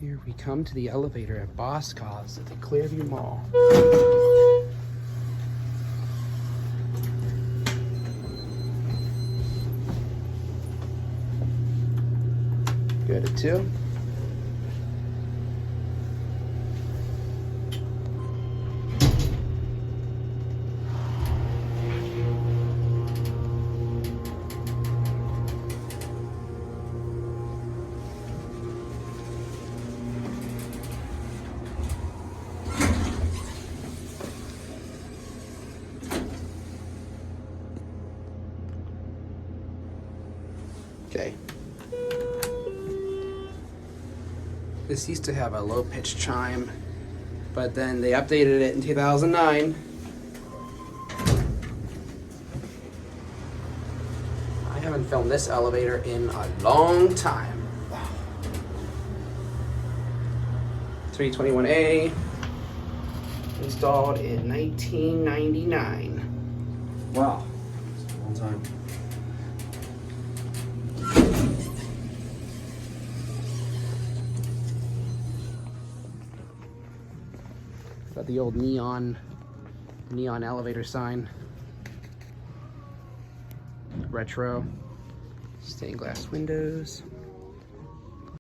Here we come to the elevator at Boscovs at the Clearview Mall. Go to 2. Okay. This used to have a low pitch chime, but then they updated it in 2009. I haven't filmed this elevator in a long time. 321A, installed in 1999. Wow, it's a long time. Got the old neon elevator sign. Retro stained glass windows.